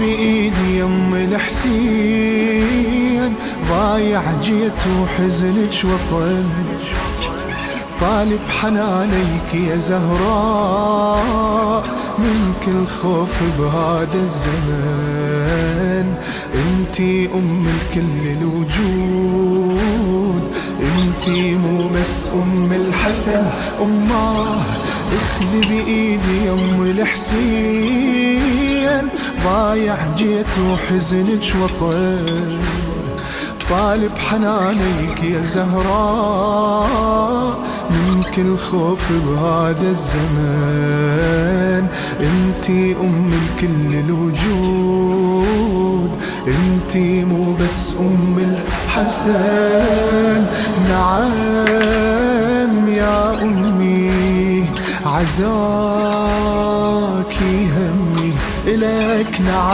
بإيدي يم الحسين، ضايع جيت وحزنك وطن، طالب حنانيك يا زهراء منك الخوف بهذا الزمن. انتي ام الكل الوجود، انتي مو بس ام الحسن اماه. اخذي بايدي يم الحسين، ضايع جيت وحزنك وطن، طالب حنانيك يا زهراء منك الخوف بهذا الزمن. انتي ام الكل الوجود، انتي مو بس ام الحسن. نعم يا امي عزاكي همي الك، نعم